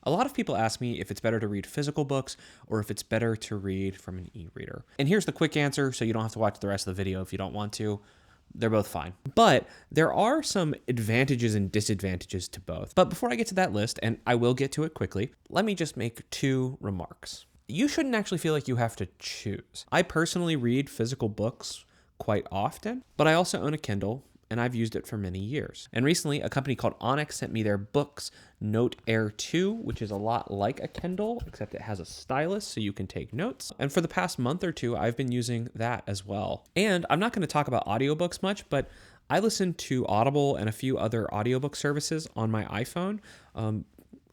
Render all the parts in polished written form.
A lot of people ask me if it's better to read physical books or if it's better to read from an e-reader. And here's the quick answer, so you don't have to watch the rest of the video if you don't want to. They're both fine. But there are some advantages and disadvantages to both. But before I get to that list, and I will get to it quickly, let me just make 2 remarks. You shouldn't actually feel like you have to choose. I personally read physical books quite often, but I also own a Kindle, and I've used it for many years. And recently, a company called Onyx sent me their Books Note Air 2, which is a lot like a Kindle, except it has a stylus so you can take notes. And for the past month or 2, I've been using that as well. And I'm not going to talk about audiobooks much, but I listen to Audible and a few other audiobook services on my iPhone,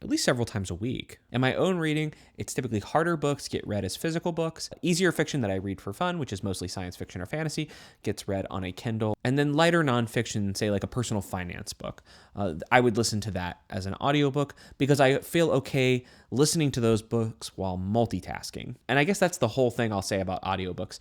at least several times a week. In my own reading, it's typically harder books get read as physical books. Easier fiction that I read for fun, which is mostly science fiction or fantasy, gets read on a Kindle. And then lighter nonfiction, say like a personal finance book, I would listen to that as an audiobook because I feel okay listening to those books while multitasking. And I guess that's the whole thing I'll say about audiobooks.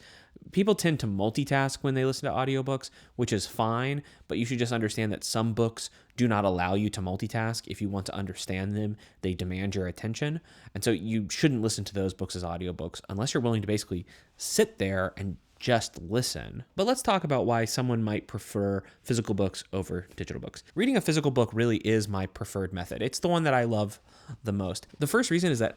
People tend to multitask when they listen to audiobooks, which is fine, but you should just understand that some books do not allow you to multitask. If you want to understand them, they demand your attention. And so you shouldn't listen to those books as audiobooks unless you're willing to basically sit there and just listen. But let's talk about why someone might prefer physical books over digital books. Reading a physical book really is my preferred method. It's the one that I love the most. The first reason is that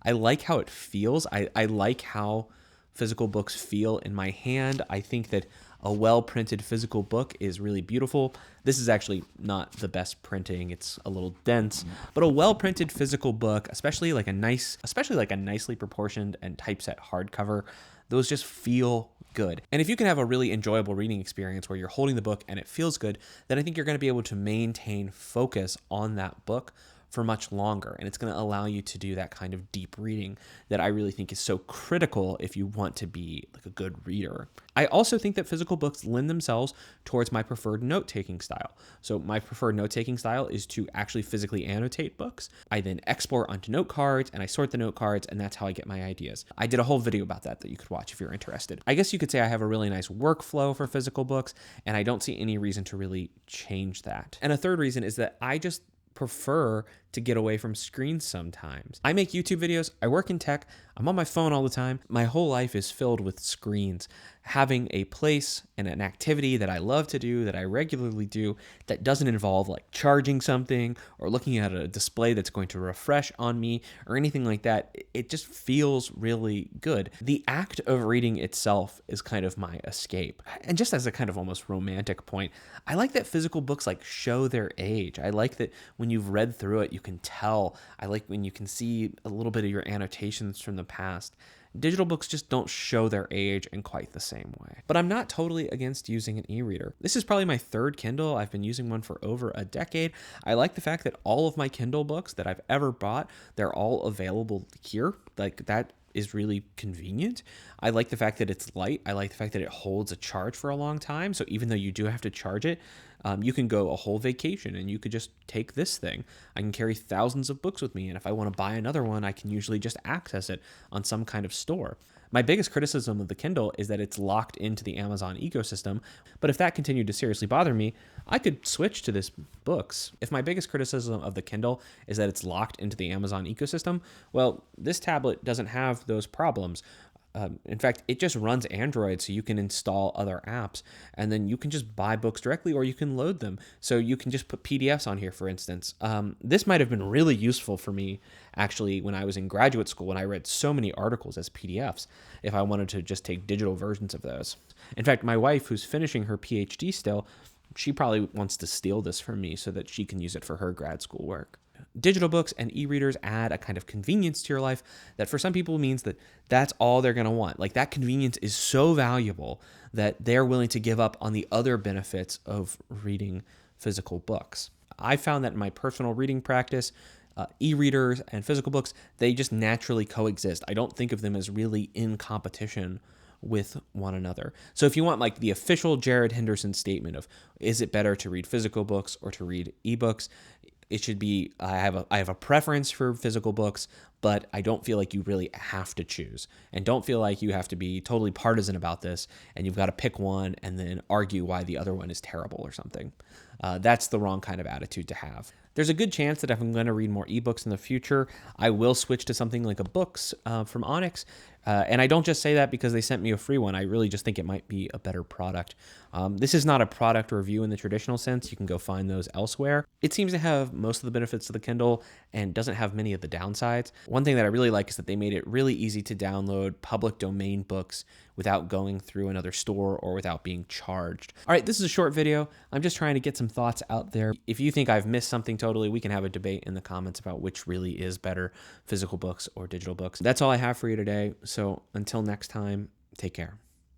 I like how it feels. I like how physical books feel in my hand. I think that a well-printed physical book is really beautiful. This is actually not the best printing. It's a little dense, but a well-printed physical book, especially like a nicely proportioned and typeset hardcover, those just feel good. And if you can have a really enjoyable reading experience where you're holding the book and it feels good, then I think you're going to be able to maintain focus on that book for much longer. And it's going to allow you to do that kind of deep reading that I really think is so critical if you want to be like a good reader. I also think that physical books lend themselves towards my preferred note-taking style. So my preferred note-taking style is to actually physically annotate books. I then export onto note cards and I sort the note cards, and that's how I get my ideas. I did a whole video about that you could watch if you're interested. I guess you could say I have a really nice workflow for physical books, and I don't see any reason to really change that. And a third reason is that I just prefer to get away from screens sometimes. I make YouTube videos, I work in tech, I'm on my phone all the time. My whole life is filled with screens. Having a place and an activity that I love to do, that I regularly do, that doesn't involve like charging something or looking at a display that's going to refresh on me or anything like that, it just feels really good. The act of reading itself is kind of my escape. And just as a kind of almost romantic point, I like that physical books like show their age. I like that when you've read through it, you can tell. I like when you can see a little bit of your annotations from the past. Digital books just don't show their age in quite the same way. But I'm not totally against using an e-reader. This is probably my 3rd Kindle. I've been using one for over a decade. I like the fact that all of my Kindle books that I've ever bought, they're all available here. Like that is really convenient. I like the fact that it's light. I like the fact that it holds a charge for a long time. So even though you do have to charge it, you can go a whole vacation and you could just take this thing. I can carry thousands of books with me, and if I want to buy another one, I can usually just access it on some kind of store. My biggest criticism of the Kindle is that it's locked into the Amazon ecosystem, but if that continued to seriously bother me, I could switch to this books. If my biggest criticism of the Kindle is that it's locked into the Amazon ecosystem, well, this tablet doesn't have those problems. In fact, it just runs Android, so you can install other apps, and then you can just buy books directly, or you can load them. So you can just put PDFs on here, for instance. This might have been really useful for me, actually, when I was in graduate school, when I read so many articles as PDFs, if I wanted to just take digital versions of those. In fact, my wife, who's finishing her PhD still, she probably wants to steal this from me so that she can use it for her grad school work. Digital books and e-readers add a kind of convenience to your life that for some people means that that's all they're going to want. Like that convenience is so valuable that they're willing to give up on the other benefits of reading physical books. I found that in my personal reading practice, e-readers and physical books, they just naturally coexist. I don't think of them as really in competition with one another. So if you want like the official Jared Henderson statement of is it better to read physical books or to read ebooks, it should be I have a preference for physical books, but I don't feel like you really have to choose. And don't feel like you have to be totally partisan about this and you've got to pick one and then argue why the other one is terrible or something. That's the wrong kind of attitude to have. There's a good chance that if I'm going to read more ebooks in the future, I will switch to something like a Books from Onyx. And I don't just say that because they sent me a free one. I really just think it might be a better product. This is not a product review in the traditional sense. You can go find those elsewhere. It seems to have most of the benefits of the Kindle and doesn't have many of the downsides. One thing that I really like is that they made it really easy to download public domain books without going through another store or without being charged. All right, this is a short video. I'm just trying to get some thoughts out there. If you think I've missed something totally, we can have a debate in the comments about which really is better, physical books or digital books. That's all I have for you today. So until next time, take care.